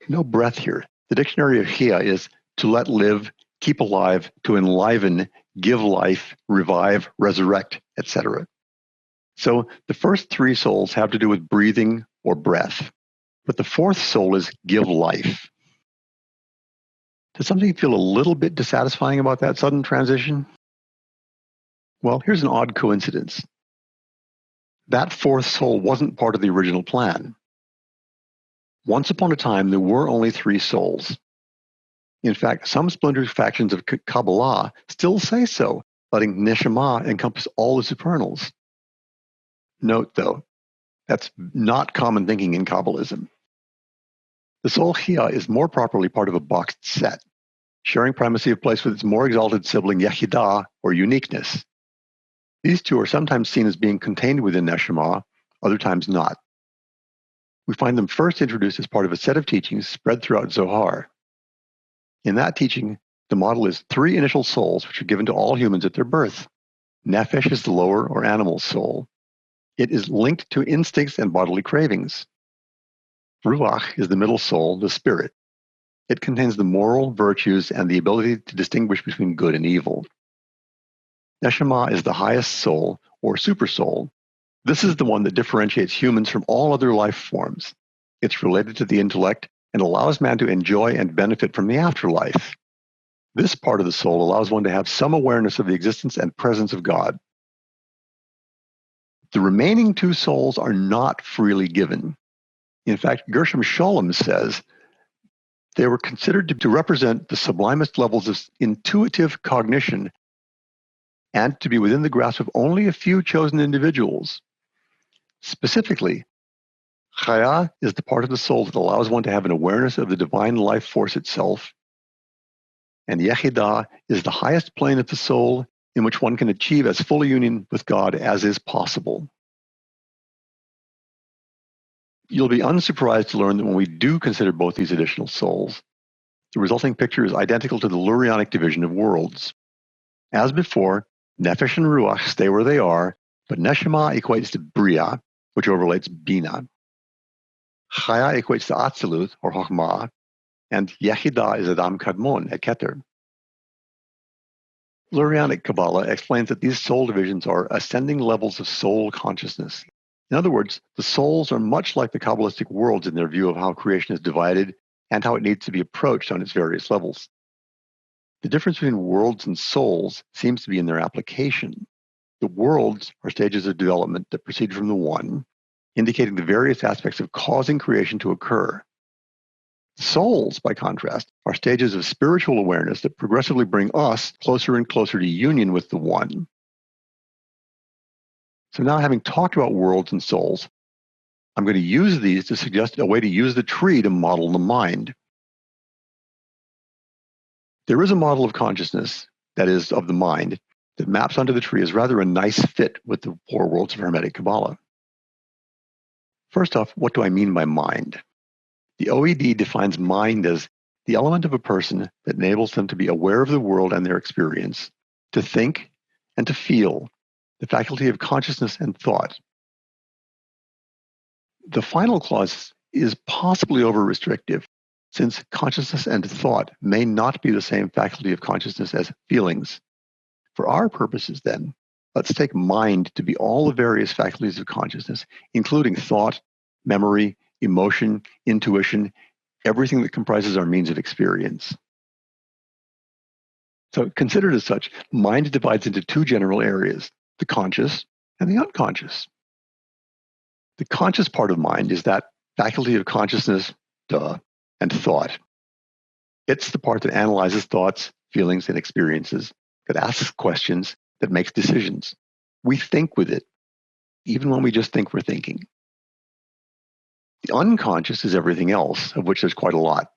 No breath here. The dictionary of Chia is to let live, keep alive, to enliven, give life, revive, resurrect, etc. So the first three souls have to do with breathing or breath. But the fourth soul is give life. Does something feel a little bit dissatisfying about that sudden transition? Well, here's an odd coincidence. That fourth soul wasn't part of the original plan. Once upon a time, there were only three souls. In fact, some splintered factions of Kabbalah still say so, letting neshama encompass all the supernals. Note, though, that's not common thinking in Kabbalism. The soul Chia is more properly part of a boxed set, sharing primacy of place with its more exalted sibling Yehidah, or uniqueness. These two are sometimes seen as being contained within Neshama, other times not. We find them first introduced as part of a set of teachings spread throughout Zohar. In that teaching, the model is three initial souls which are given to all humans at their birth. Nefesh is the lower or animal soul. It is linked to instincts and bodily cravings. Ruach is the middle soul, the spirit. It contains the moral virtues and the ability to distinguish between good and evil. Neshama is the highest soul, or super soul. This is the one that differentiates humans from all other life forms. It's related to the intellect and allows man to enjoy and benefit from the afterlife. This part of the soul allows one to have some awareness of the existence and presence of God. The remaining two souls are not freely given. In fact, Gershom Scholem says they were considered to represent the sublimest levels of intuitive cognition and to be within the grasp of only a few chosen individuals. Specifically, Chaya is the part of the soul that allows one to have an awareness of the divine life force itself, and Yehidah is the highest plane of the soul in which one can achieve as full a union with God as is possible. You'll be unsurprised to learn that when we do consider both these additional souls, the resulting picture is identical to the Lurianic division of worlds. As before, Nefesh and Ruach stay where they are, but Neshama equates to Bria, which overlays Bina. Chaya equates to Atzilut, or Chokhmah, and Yehidah is Adam Kadmon, at Keter. Lurianic Qabalah explains that these soul divisions are ascending levels of soul consciousness. In other words, the souls are much like the Kabbalistic worlds in their view of how creation is divided and how it needs to be approached on its various levels. The difference between worlds and souls seems to be in their application. The worlds are stages of development that proceed from the one, indicating the various aspects of causing creation to occur. Souls, by contrast, are stages of spiritual awareness that progressively bring us closer and closer to union with the one. So now, having talked about worlds and souls, I'm going to use these to suggest a way to use the tree to model the mind. There is a model of consciousness, that is, of the mind, that maps onto the tree as rather a nice fit with the four worlds of Hermetic Qabalah. First off, what do I mean by mind? The OED defines mind as the element of a person that enables them to be aware of the world and their experience, to think and to feel, the faculty of consciousness and thought. The final clause is possibly over-restrictive, since consciousness and thought may not be the same faculty of consciousness as feelings. For our purposes, then, let's take mind to be all the various faculties of consciousness, including thought, memory, emotion, intuition, everything that comprises our means of experience. So considered as such, mind divides into two general areas, the conscious and the unconscious. The conscious part of mind is that faculty of consciousness, and thought. It's the part that analyzes thoughts, feelings, and experiences, that asks questions, that makes decisions. We think with it, even when we just think we're thinking. The unconscious is everything else, of which there's quite a lot.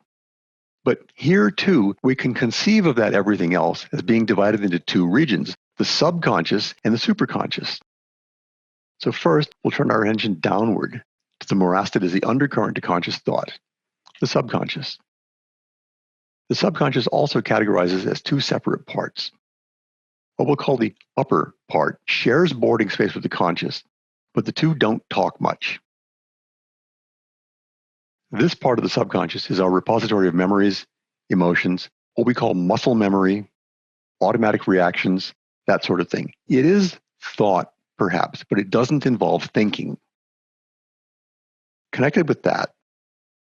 But here, too, we can conceive of that everything else as being divided into two regions, the subconscious and the superconscious. So first, we'll turn our attention downward to the morass that is the undercurrent to conscious thought, the subconscious. The subconscious also categorizes as two separate parts. What we'll call the upper part shares boarding space with the conscious, but the two don't talk much. This part of the subconscious is our repository of memories, emotions, what we call muscle memory, automatic reactions, that sort of thing. It is thought, perhaps, but it doesn't involve thinking. Connected with that,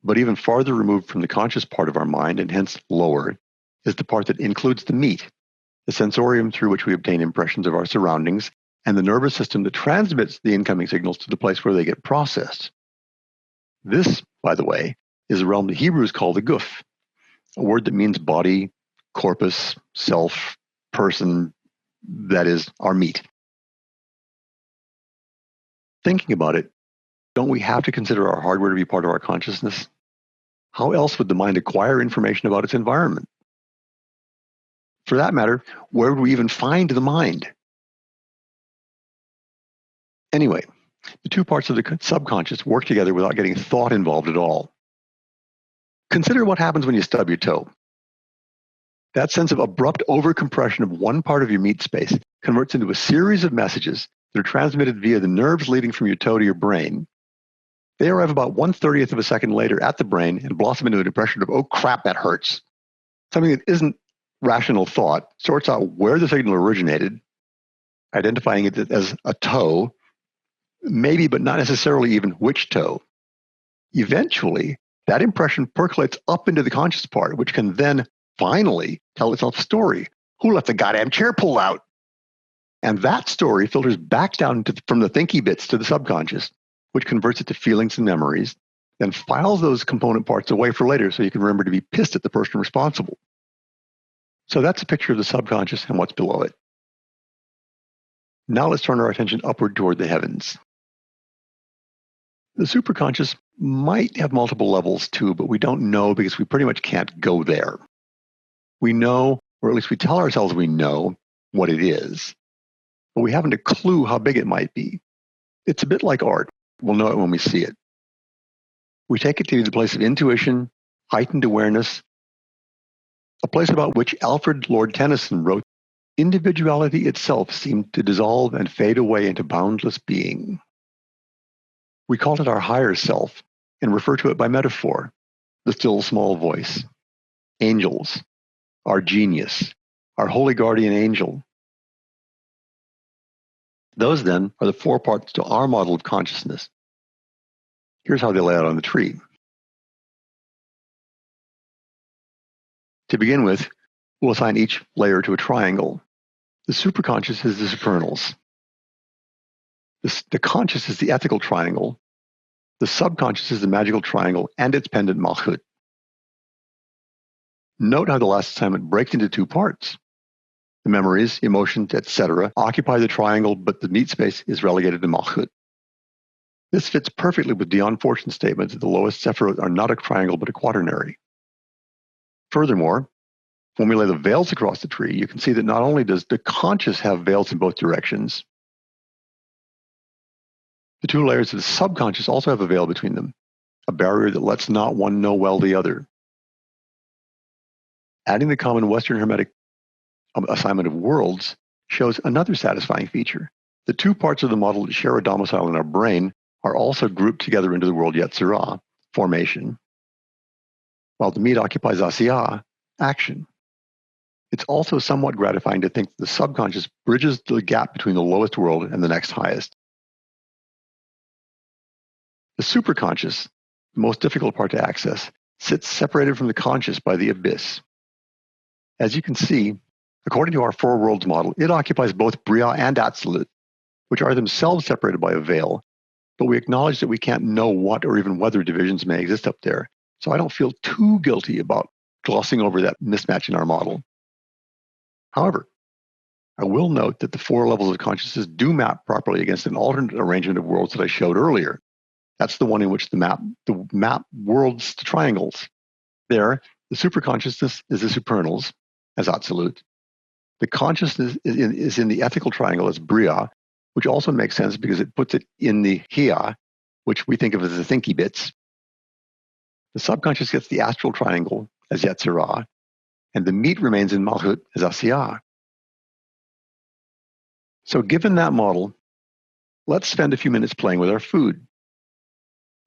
but even farther removed from the conscious part of our mind, and hence lower, is the part that includes the meat, the sensorium through which we obtain impressions of our surroundings, and the nervous system that transmits the incoming signals to the place where they get processed. This, by the way, is a realm the Hebrews call the guf, a word that means body, corpus, self, person, that is, our meat. Thinking about it, don't we have to consider our hardware to be part of our consciousness? How else would the mind acquire information about its environment? For that matter, where would we even find the mind? Anyway, the two parts of the subconscious work together without getting thought involved at all. Consider what happens when you stub your toe. That sense of abrupt overcompression of one part of your meat space converts into a series of messages that are transmitted via the nerves leading from your toe to your brain. They arrive about 1/30th of a second later at the brain and blossom into an impression of, oh crap, that hurts. Something that isn't rational thought sorts out where the signal originated, identifying it as a toe, maybe but not necessarily even which toe. Eventually, that impression percolates up into the conscious part, which can then finally tell itself a story. Who let the goddamn chair pull out? And that story filters back down from the thinky bits to the subconscious, which converts it to feelings and memories, then files those component parts away for later so you can remember to be pissed at the person responsible. So that's a picture of the subconscious and what's below it. Now let's turn our attention upward toward the heavens. The superconscious might have multiple levels too, but we don't know because we pretty much can't go there. We know, or at least we tell ourselves we know, what it is, but we haven't a clue how big it might be. It's a bit like art. We'll know it when we see it. We take it to be the place of intuition, heightened awareness, a place about which Alfred Lord Tennyson wrote, individuality itself seemed to dissolve and fade away into boundless being. We call it our higher self and refer to it by metaphor, the still small voice, angels, our genius, our holy guardian angel. Those then are the four parts to our model of consciousness. Here's how they lay out on the tree. To begin with, we'll assign each layer to a triangle. The superconscious is the supernals. The conscious is the ethical triangle. The subconscious is the magical triangle and its pendant malchut. Note how the last assignment breaks into two parts. The memories, emotions, etc. occupy the triangle, but the meat space is relegated to malchut. This fits perfectly with Dion Fortune's statement that the lowest sephirah are not a triangle but a quaternary. Furthermore, when we lay the veils across the tree, you can see that not only does the conscious have veils in both directions, the two layers of the subconscious also have a veil between them, a barrier that lets not one know well the other. Adding the common Western Hermetic assignment of worlds shows another satisfying feature. The two parts of the model that share a domicile in our brain are also grouped together into the world Yetzirah, formation, while the meat occupies Asiyah, action. It's also somewhat gratifying to think that the subconscious bridges the gap between the lowest world and the next highest. The superconscious the most difficult part to access, sits separated from the conscious by the abyss. As you can see, according to our four worlds model, it occupies both Bria and Absolute, which are themselves separated by a veil, but we acknowledge that we can't know what or even whether divisions may exist up there. So I don't feel too guilty about glossing over that mismatch in our model. However, I will note that the four levels of consciousness do map properly against an alternate arrangement of worlds that I showed earlier. That's the one in which the map worlds to triangles. There, the superconsciousness is the supernals as absolute. The consciousness is in the ethical triangle as Bria, which also makes sense because it puts it in the Hia, which we think of as the thinky bits. The subconscious gets the astral triangle as Yetzirah, and the meat remains in Malchut as Asiyah. So given that model, let's spend a few minutes playing with our food.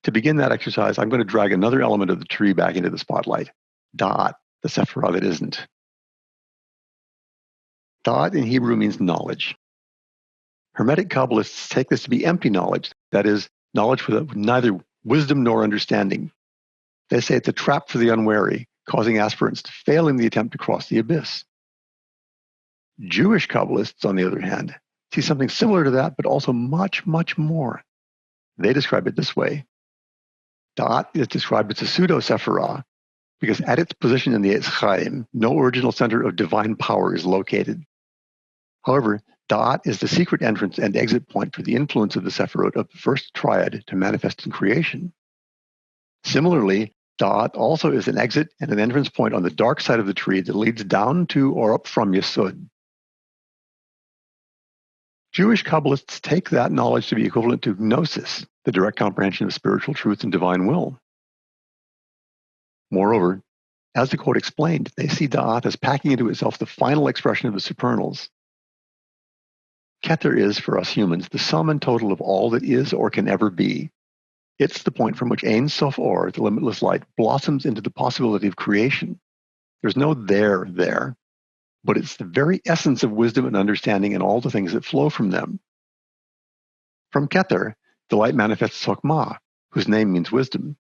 To begin that exercise, I'm going to drag another element of the tree back into the spotlight, Da'at, the sephirah that isn't. Da'at in Hebrew means knowledge. Hermetic Kabbalists take this to be empty knowledge, that is, knowledge with neither wisdom nor understanding. They say it's a trap for the unwary, causing aspirants to fail in the attempt to cross the abyss. Jewish Kabbalists, on the other hand, see something similar to that, but also much, much more. They describe it this way. Da'at is described as a pseudo-sephirah because at its position in the Eitz Chaim, no original center of divine power is located. However, Da'at is the secret entrance and exit point for the influence of the sephirot of the first triad to manifest in creation. Similarly, Da'at also is an exit and an entrance point on the dark side of the tree that leads down to or up from Yesod. Jewish Kabbalists take that knowledge to be equivalent to gnosis, the direct comprehension of spiritual truth and divine will. Moreover, as the quote explained, they see Da'at as packing into itself the final expression of the supernals. Kether is, for us humans, the sum and total of all that is or can ever be. It's the point from which Ein Sof Or, the limitless light, blossoms into the possibility of creation. There's no there, but it's the very essence of wisdom and understanding and all the things that flow from them. From Kether, the light manifests Chokmah, whose name means wisdom.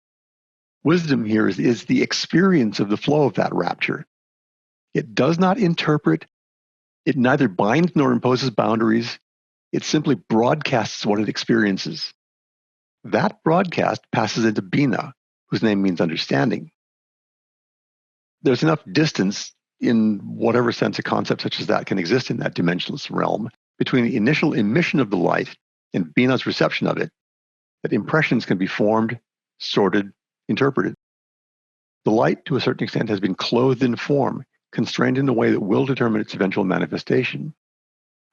Wisdom here is the experience of the flow of that rapture. It does not interpret, it neither binds nor imposes boundaries, it simply broadcasts what it experiences. That broadcast passes into Bina, whose name means understanding. There's enough distance, in whatever sense a concept such as that can exist in that dimensionless realm, between the initial emission of the light and Bina's reception of it, that impressions can be formed, sorted, interpreted. The light, to a certain extent, has been clothed in form, constrained in a way that will determine its eventual manifestation.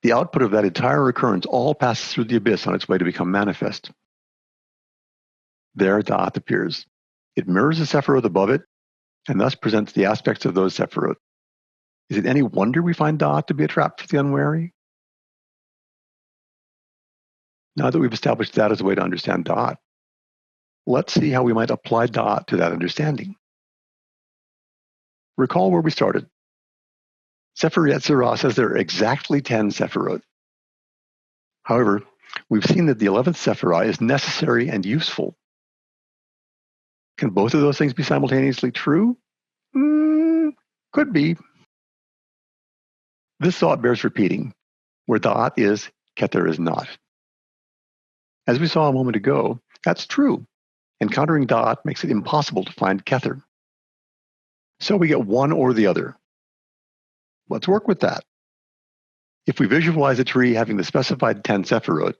The output of that entire occurrence all passes through the abyss on its way to become manifest. There, Da'at appears. It mirrors the sephirot above it, and thus presents the aspects of those sephirot. Is it any wonder we find Da'at to be a trap for the unwary? Now that we've established that as a way to understand Da'at, let's see how we might apply Da'at to that understanding. Recall where we started. Sefer Yetzirah says there are exactly 10 sephirot. However, we've seen that the 11th sephirah is necessary and useful. Can both of those things be simultaneously true? Could be. This thought bears repeating. Where Da'at is, Kether is not. As we saw a moment ago, that's true. Encountering Da'at makes it impossible to find Kether. So we get one or the other. Let's work with that. If we visualize a tree having the specified 10 sephirot,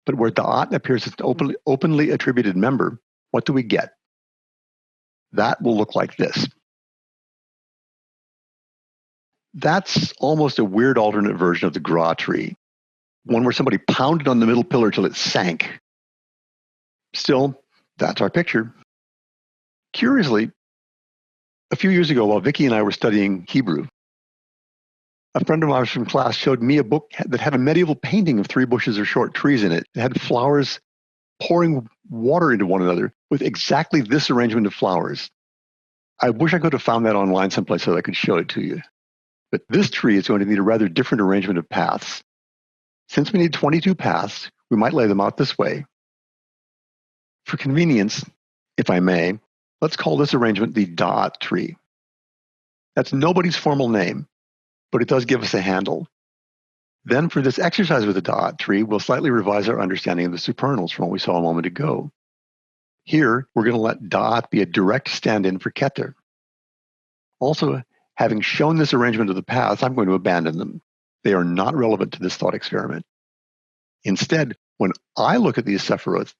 but where Da'at appears as an openly attributed member, what do we get? That will look like this. That's almost a weird alternate version of the Gra tree, one where somebody pounded on the middle pillar till it sank. Still, that's our picture. Curiously, a few years ago while Vicky and I were studying Hebrew, a friend of ours from class showed me a book that had a medieval painting of three bushes or short trees in it. It had flowers pouring water into one another with exactly this arrangement of flowers. I wish I could have found that online someplace so that I could show it to you. But this tree is going to need a rather different arrangement of paths. Since we need 22 paths, we might lay them out this way. For convenience, If I may, let's call this arrangement the Da'at tree. That's nobody's formal name, but it does give us a handle. Then for this exercise with the Da'at tree, we'll slightly revise our understanding of the supernals from what we saw a moment ago. Here, we're going to let Da'at be a direct stand-in for Keter. Also, having shown this arrangement of the paths, I'm going to abandon them. They are not relevant to this thought experiment. Instead, when I look at these sephirot,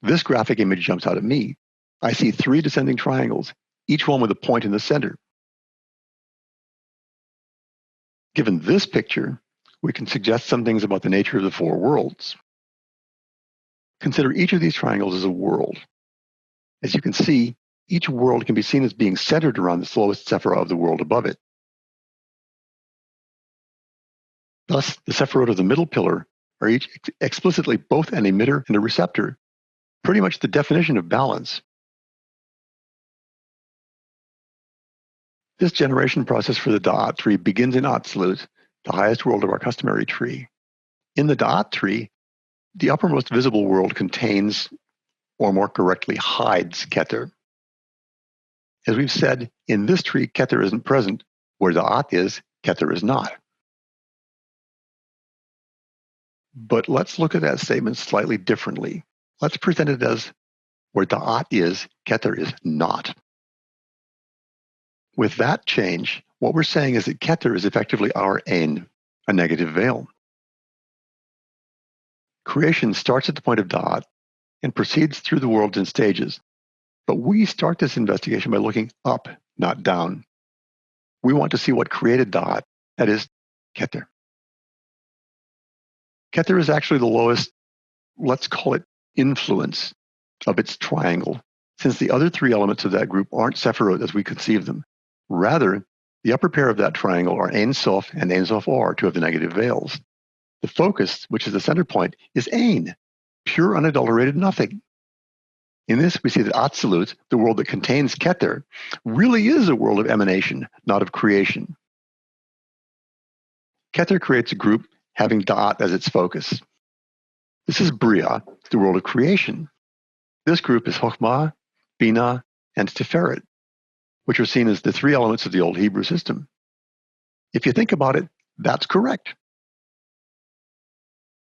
this graphic image jumps out at me. I see 3 descending triangles, each one with a point in the center. Given this picture, we can suggest some things about the nature of the 4 worlds. Consider each of these triangles as a world. As you can see, each world can be seen as being centered around the slowest sephirah of the world above it. Thus, the sephirot of the middle pillar are each explicitly both an emitter and a receptor, pretty much the definition of balance. This generation process for the Da'at tree begins in Absolute, the highest world of our customary tree. In the Da'at tree, the uppermost visible world contains, or more correctly, hides Keter. As we've said, in this tree, Keter isn't present. Where Da'at is, Keter is not. But let's look at that statement slightly differently. Let's present it as where Da'at is, Keter is not. With that change, what we're saying is that Keter is effectively our Ein, a negative veil. Creation starts at the point of Da'at and proceeds through the worlds in stages. But we start this investigation by looking up, not down. We want to see what created Da'at, that is, Keter. Keter is actually the lowest, let's call it influence, of its triangle, since the other 3 elements of that group aren't sephirot as we conceive them. Rather, the upper pair of that triangle are Ein Sof and Ein Sof Or, 2 of the negative veils. The focus, which is the center point, is Ein, pure unadulterated nothing. In this, we see that Absolute, the world that contains Keter, really is a world of emanation, not of creation. Keter creates a group having Da'at as its focus. This is Bria, the world of creation. This group is Chokhmah, Bina, and Tiferet, which are seen as the 3 elements of the Old Hebrew system. If you think about it, that's correct.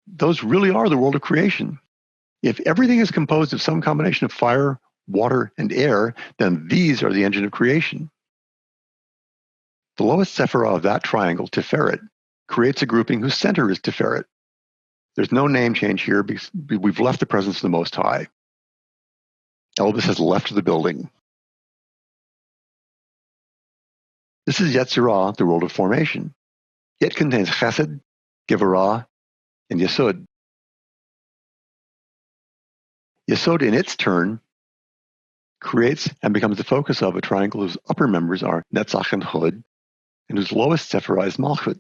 Those really are the world of creation. If everything is composed of some combination of fire, water, and air, then these are the engine of creation. The lowest sephirah of that triangle, Tiferet, creates a grouping whose center is Tiferet. There's no name change here because we've left the presence of the Most High. Elvis has left the building. This is Yetzirah, the world of formation. It contains Chesed, Gevorah, and Yesod. Yesod, in its turn, creates and becomes the focus of a triangle whose upper members are Netzach and Hod, and whose lowest sephirah is Malchut.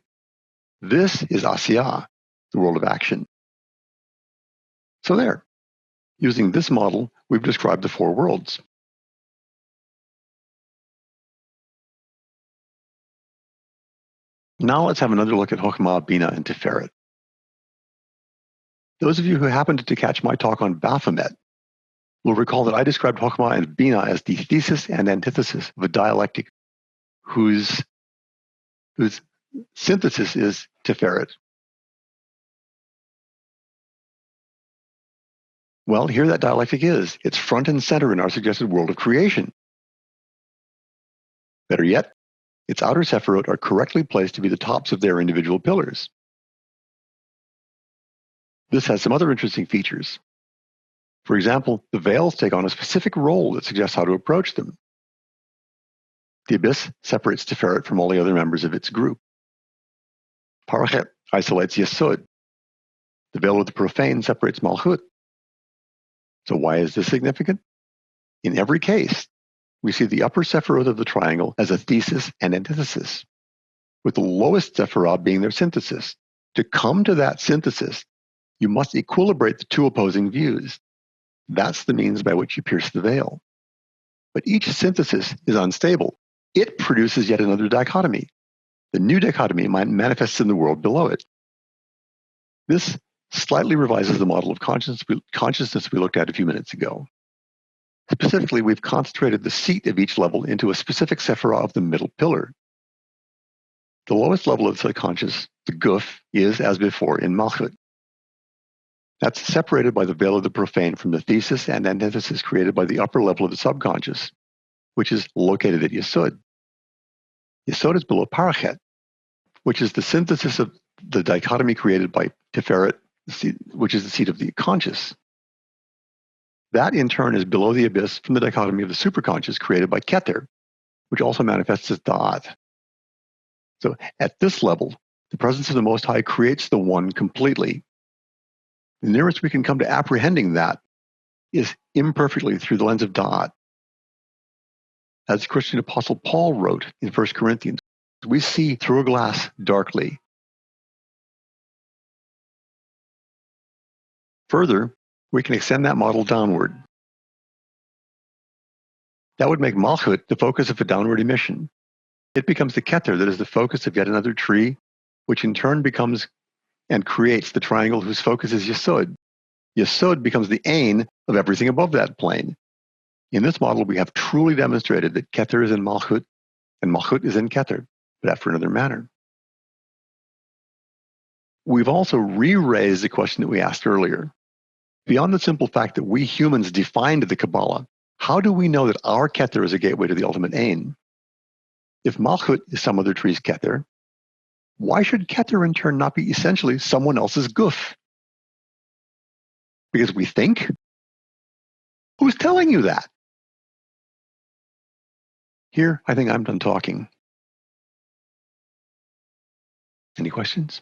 This is Asiyah, the world of action. So there. Using this model, we've described the 4 worlds. Now let's have another look at Chokhmah, Bina, and Tiferet. Those of you who happened to catch my talk on Baphomet will recall that I described Chokhmah and Bina as the thesis and antithesis of a dialectic whose synthesis is Tiferet. Well, here that dialectic is. It's front and center in our suggested world of creation. Better yet, its outer sephirot are correctly placed to be the tops of their individual pillars. This has some other interesting features. For example, the veils take on a specific role that suggests how to approach them. The abyss separates Tiferet from all the other members of its group. Parachet isolates Yesod. The veil of the profane separates Malchut. So why is this significant? In every case, we see the upper sephirot of the triangle as a thesis and antithesis, with the lowest sephirah being their synthesis. To come to that synthesis, you must equilibrate the 2 opposing views. That's the means by which you pierce the veil. But each synthesis is unstable. It produces yet another dichotomy. The new dichotomy manifests in the world below it. This slightly revises the model of consciousness we looked at a few minutes ago. Specifically, we've concentrated the seat of each level into a specific sephirah of the middle pillar. The lowest level of the subconscious, the guf, is, as before, in Malchut. That's separated by the veil of the profane from the thesis and antithesis created by the upper level of the subconscious, which is located at Yesod. Yesod is below Parachet, which is the synthesis of the dichotomy created by Tiferet, which is the seat of the conscious. That, in turn, is below the abyss from the dichotomy of the superconscious created by Keter, which also manifests as Da'at. So at this level, the presence of the Most High creates the One completely. The nearest we can come to apprehending that is imperfectly through the lens of Da'at. As Christian Apostle Paul wrote in 1 Corinthians, we see through a glass darkly. Further, we can extend that model downward. That would make Malchut the focus of a downward emission. It becomes the Keter that is the focus of yet another tree, which in turn becomes and creates the triangle whose focus is Yesod. Yesod becomes the Ain of everything above that plane. In this model, we have truly demonstrated that Keter is in Malchut and Malchut is in Keter, but after another manner. We've also re-raised the question that we asked earlier. Beyond the simple fact that we humans defined the Kabbalah, how do we know that our Keter is a gateway to the ultimate Ain? If Malchut is some other tree's Keter, why should Keter in turn not be essentially someone else's guf? Because we think? Who's telling you that? Here, I think I'm done talking. Any questions?